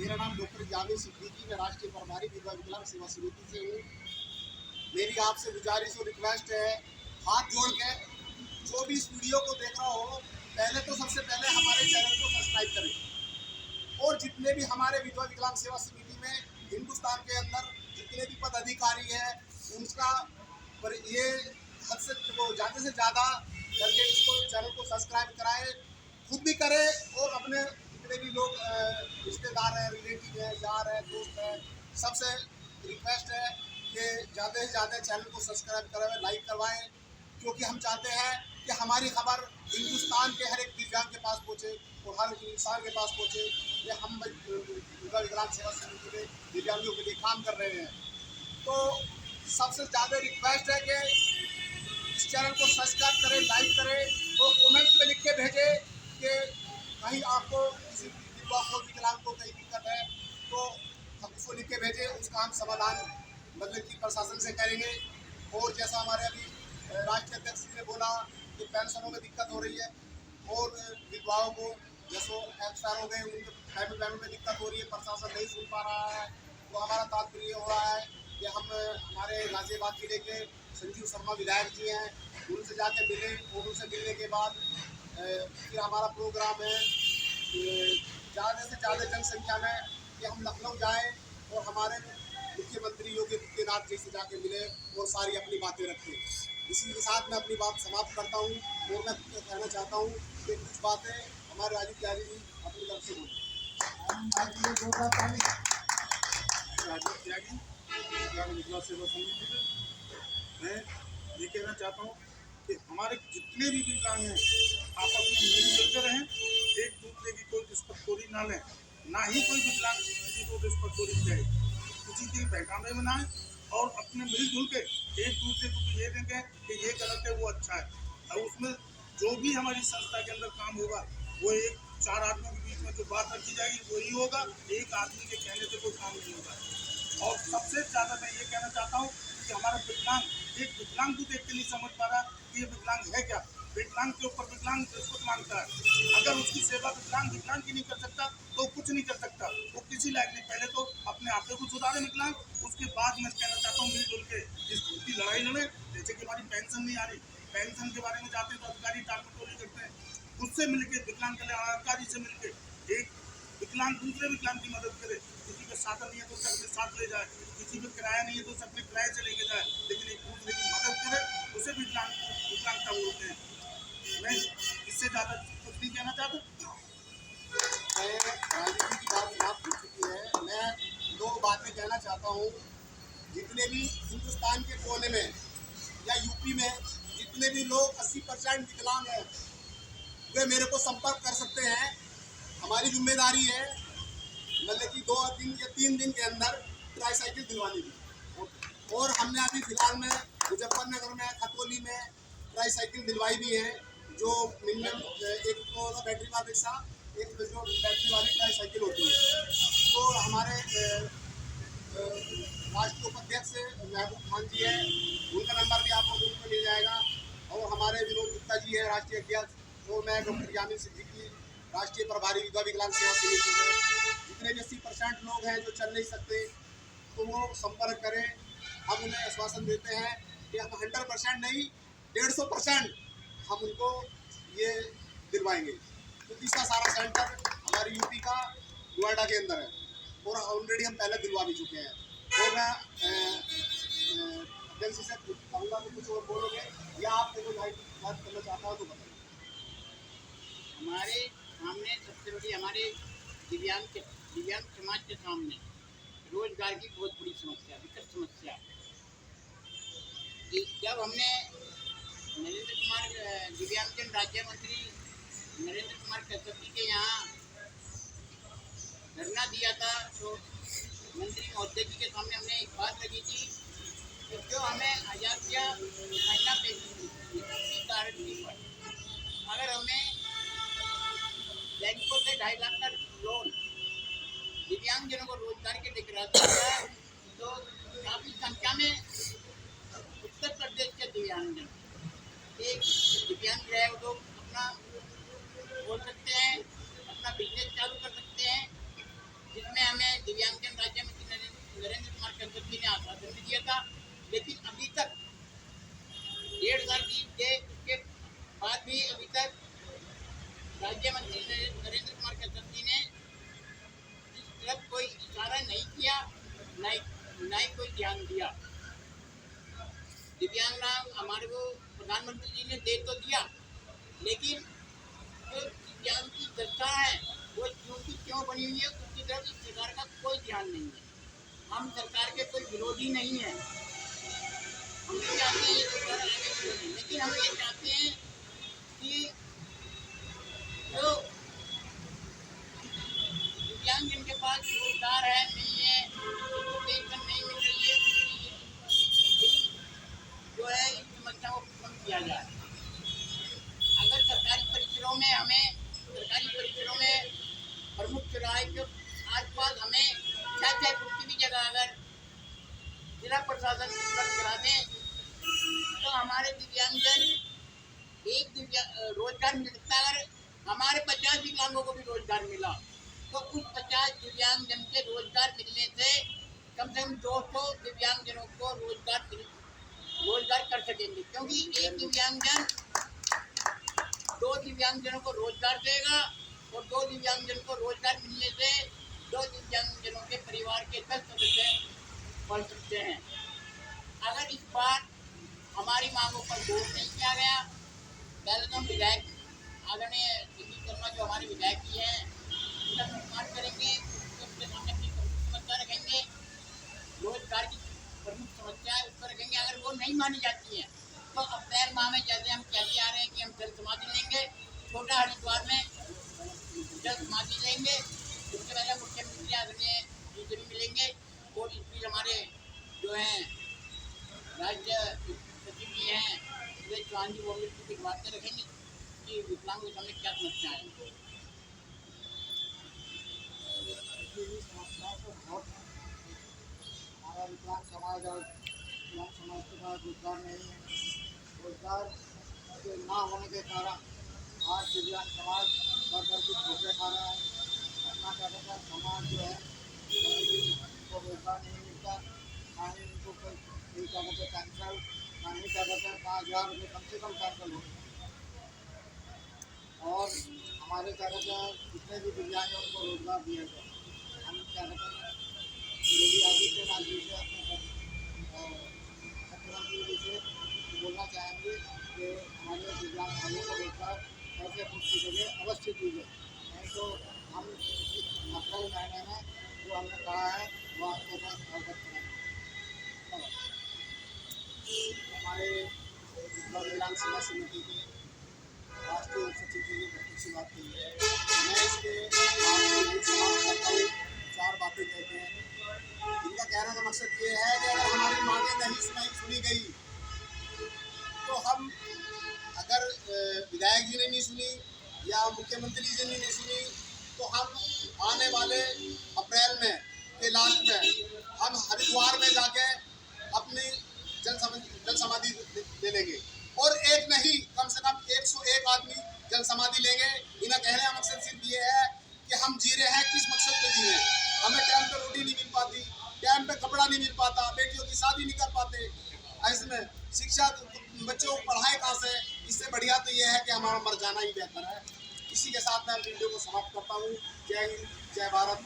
मेरा नाम डॉक्टर जावेद सिद्दीकी, मैं राष्ट्रीय प्रभारी विधवा विकलांग सेवा समिति से हूँ। मेरी आपसे गुजारिश और रिक्वेस्ट है, हाथ जोड़ के जो भी इस वीडियो को देख रहा हो, पहले तो सबसे पहले हमारे चैनल को सब्सक्राइब करें और जितने भी हमारे विधवा विकलांग सेवा समिति में हिंदुस्तान के अंदर जितने भी पदाधिकारी हैं उनका पर ये हद से ज़्यादा से ज़्यादा करके इसको चैनल को सब्सक्राइब कराएं, खुद भी करें और अपने जितने भी लोग रिश्तेदार हैं, रिलेटिव हैं, यार हैं, दोस्त हैं, सबसे रिक्वेस्ट है कि ज़्यादा से ज़्यादा चैनल को सब्सक्राइब करवाएं, लाइक करवाएं, क्योंकि हम चाहते हैं कि हमारी खबर हिंदुस्तान के हर एक दिव्यांग के पास पहुँचे और हर इंसान के पास पहुँचे। ये हम विधवा विकलांग सेवा समिति में दिव्यांगों के लिए काम कर रहे हैं। तो सबसे ज़्यादा रिक्वेस्ट है कि इस चैनल को सब्सक्राइब करें, लाइक करें और कमेंट्स में लिख के भेजें कि कहीं आपको किसी विधवा को विकलांग को कहीं दिक्कत है तो हम उसको लिख के भेजें, उसका हम समाधान मतलब कि प्रशासन से करेंगे। और जैसा हमारे अभी राष्ट्रीय अध्यक्ष जी ने बोला कि पेंशनों में दिक्कत हो रही है और विधवाओं को जैसो एक्सपायर हो गए उनके फैमिली में दिक्कत हो रही है, प्रशासन नहीं सुन पा रहा है। तो हमारा तात्पर्य हो रहा है कि हम हमारे गाजियाबाद जिले के संजीव शर्मा विधायक जी हैं, उनसे जाके मिले और उनसे मिलने के बाद फिर हमारा प्रोग्राम है ज़्यादा से ज़्यादा जनसंख्या में कि हम लखनऊ जाएं और हमारे मुख्यमंत्री योगी आदित्यनाथ जी से जाके मिले और सारी अपनी बातें रखें। इसी के साथ मैं अपनी बात समाप्त करता हूँ और मैं कहना चाहता हूँ कि कुछ बातें हमारे राजीव त्यागी जी अपनी तरफ से बोलें। राजीव त्यागी विधवा सेवा समिति से मैं ये कहना चाहता हूँ कि हमारे जितने भी विकलांग हैं आपस में मिलजुल कर रहें, एक दूसरे की कोई रिश्वतखोरी ना लें, ना ही कोई विकलांग किसी को रिश्वतखोरी जाए, किसी के बहकावे में ना आए और अपने मिलजुल के एक दूसरे को ये देंगे कि ये गलत है वो अच्छा है। और उसमें जो भी हमारी संस्था के अंदर काम होगा वो एक 4 आदमियों के बीच में जो बात रखी जाएगी वही होगा, एक आदमी के कहने से कोई काम नहीं होगा। और सबसे ज़्यादा मैं ये कहना चाहता हूँ कि हमारा विकलांग एक विकलांग को देख के नहीं समझ पा रहा कि ये विकलांग है क्या। विकलांग के ऊपर विकलांग रिश्वत मांगता है, अगर उसकी सेवा विकलांग की नहीं कर सकता तो कुछ नहीं कर सकता, वो किसी लायक नहीं। पहले तो अपने आप को सुधारे विकलांग, उसके बाद मैं कहना चाहता हूँ मिलजुल के इसकी लड़ाई लड़े। जैसे कि हमारी पेंशन नहीं आ रही, पेंशन के बारे में जाते तो अधिकारी टालमटोली करते हैं, उससे मिलकर विकलांग कल्याण अधिकारी से मिलकर एक विकलांग दूसरे विकलांग की मदद करे। किसी का साधन नहीं है तो उसे अपने साथ ले जाए, किसी पे किराया नहीं है तो उसे अपने किराए से लेके जाए, लेकिन एक दूसरे की मदद करे, उसे विकलांगता बोलते हैं। मैं इससे ज़्यादा कुछ नहीं कहना चाहता। मैं राजनीति की बात समाप्त हो चुकी है। मैं 2 बातें कहना चाहता हूँ। जितने भी हिंदुस्तान के कोने में या यूपी में जितने भी लोग 80% विकलांग हैं वे मेरे को संपर्क कर सकते हैं। हमारी जिम्मेदारी है मतलब कि 2 दिन या 3 दिन के अंदर ट्राईसाइकिल दिलवानी थी और हमने अभी फिलहाल में मुजफ्फरनगर में खतौली में ट्राईसाइकिल दिलवाई भी है, जो मिनिमम एक तो बैटरी वाला रिक्शा, एक जो बैटरी वाली ट्राईसाइकिल होती है। तो हमारे राष्ट्रीय उपाध्यक्ष महबूब खान जी है, उनका नंबर भी आपको ग्रुप में मिल जाएगा। और हमारे विनोद गुप्ता जी है राष्ट्रीय अध्यक्ष, तो मैं डॉक्टर जावेद सिद्दीकी राष्ट्रीय प्रभारी विधवा विकलांग सेवा समिति में जितने भी 80% लोग हैं जो चल नहीं सकते तो वो संपर्क करें। हम उन्हें आश्वासन देते हैं कि हम 100% नहीं 150% हम उनको ये दिलवाएंगे, क्योंकि इसका सारा सेंटर हमारी यूपी का नोएडा के अंदर है और ऑलरेडी हम पहले दिलवा भी चुके हैं। और मैं अध्यक्ष से कहूँगा कि कुछ और बोलोगे या आप कोई बात करना चाहता हो तो बताइए। हमारे सामने सबसे बड़ी हमारे दिव्यांग समाज के सामने रोजगार की बहुत बड़ी समस्या, विकट समस्या। जब हमने नरेंद्र कुमार दिव्यांगजन राज्य मंत्री नरेंद्र कुमार कसरती के यहाँ धरना दिया था तो मंत्री महोदय जी के सामने हमने एक बात लगी थी कि जो हमें 1000 रुपया महीना पेंशन गारंटी पर अगर हमें बैंकों से 2.5 लाख का लोन दिव्यांगजनों को रोजगार के लिए कराता है तो काफी संख्या में उत्तर प्रदेश के दिव्यांगजन एक दिव्यांग है वो लोग अपना बोल सकते हैं, अपना बिजनेस चालू कर सकते हैं, जिसमें हमें संसद जी ने आश्वासन भी दिया था, लेकिन अभी तक 1.5 साल बीत गए, उसके बाद भी अभी तक राज्य मंत्री नरेंद्र कुमार कसब जी ने इस तरफ कोई इशारा नहीं किया, न ही कोई ध्यान दिया। दिव्यांग नाम हमारे को प्रधानमंत्री जी ने दे तो दिया, लेकिन जो दिव्यांग की दशा है वो क्यों बनी हुई है उसकी तरफ इस सरकार का कोई ध्यान नहीं है। हम सरकार के कोई विरोधी नहीं है, हम ये चाहते हैं ये सरकार आगे बढ़े, लेकिन हम ये चाहते हैं कि जो दिव्यांग जिनके पास रोजगार है नहीं है, उनको पेंशन नहीं मिल रही है, जो है इन समस्याओं को कम किया जाए। अगर सरकारी परिसरों में प्रमुख चौराहे के आसपास हमें 6 फुट की भी जगह अगर जिला प्रशासन उपलब्ध करा दें तो हमारे दिव्यांगजन रोजगार मिल सकता है। अगर हमारे 50 दिव्यांगों को भी रोजगार मिला तो उस 50 दिव्यांगजन के रोजगार मिलने से कम 200 दिव्यांगजनों को रोजगार कर सकेंगे, क्योंकि एक दिव्यांगजन 2 दिव्यांगजनों को रोजगार देगा और 2 दिव्यांगजन को रोजगार मिलने से 2 दिव्यांगजनों के परिवार के 10 सदस्य बढ़ सकते हैं। अगर इस बार हमारी मांगों पर गौर नहीं किया गया, पहले तो हम विधायक आदरणीय दिलीप शर्मा जो हमारे विधायक जी हैं उनका सम्मान करेंगे, उनके सामने अपनी समस्या रखेंगे, रोजगार की प्रमुख समस्या है उस पर रखेंगे। अगर वो नहीं मानी जाती हैं तो अप्रैल माह में जैसे हम कहते आ रहे हैं कि हम जल समाधि लेंगे, छोटा हरिद्वार में जल समाधि लेंगे, उसके पहले मुख्यमंत्री आदरणीय जी से भी मिलेंगे और इस बीच हमारे जो हैं राज्य सचिव जी हैं सुरेश चौहान जी, वो भी उसकी बातें रखेंगे कि विकलांगों के सामने क्या समस्या है। हमारा विकलांग समाज और विकलांग समाज के पास रोजगार नहीं है। रोजगार के ना होने के कारण आज दिव्यांग समाज घर घर की ठोकरें खा रहा है। अपना क्या कहता है समाज जो है उनको रोजगार नहीं मिलता, ना ही उनको कोई क्या कहते हैं कैंसल, ना ही क्या कहते हैं 5,000 रुपये कम से कम कैंसल हो। और हमारे क्या कहते हैं जितने भी दिव्यांग हैं उनको रोजगार दिया जाए। हम क्या कहते हैं योगी आदित्यनाथ जी से अपने मुख्यमंत्री जी से बोलना चाहेंगे कि हमारे दिव्यांग भाइयों को रोजगार ऐसे फुट की जगह अवश्य दी जाए, नहीं तो हम अप्रैल महीने में जो हमने कहा है वो आपके पास अवगत कराएंगे। हमारे विकलांग सेवा समिति के राष्ट्रीय सचिव जी ने बहुत अच्छी बात कही है। मैं इसके समाप्त करता हूँ। 4 बातें कहते हैं। इनका कहने का मकसद ये है कि अगर हमारी मांगें नहीं सुनी गई तो हम अगर विधायक जी ने नहीं सुनी या मुख्यमंत्री जी ने नहीं सुनी तो हम आने वाले अप्रैल में के लास्ट में हम हरिद्वार में जाके अपनी जल समाधि ले लेंगे और एक नहीं कम से कम 101 आदमी जल समाधि लेंगे। इनका कहने का मकसद सिर्फ ये है कि हम जी रहे हैं किस मकसद पे जी रहे हैं। हमें टाइम पे रोटी नहीं मिल पाती, टाइम पे कपड़ा नहीं मिल पाता, बेटियों की शादी नहीं कर पाते, ऐसे में शिक्षा बच्चों को पढ़ाए कहाँ से। इससे बढ़िया तो ये है कि हमारा मर जाना ही बेहतर है। इसी के साथ मैं वीडियो को समाप्त करता हूँ। जय हिंद, जय भारत।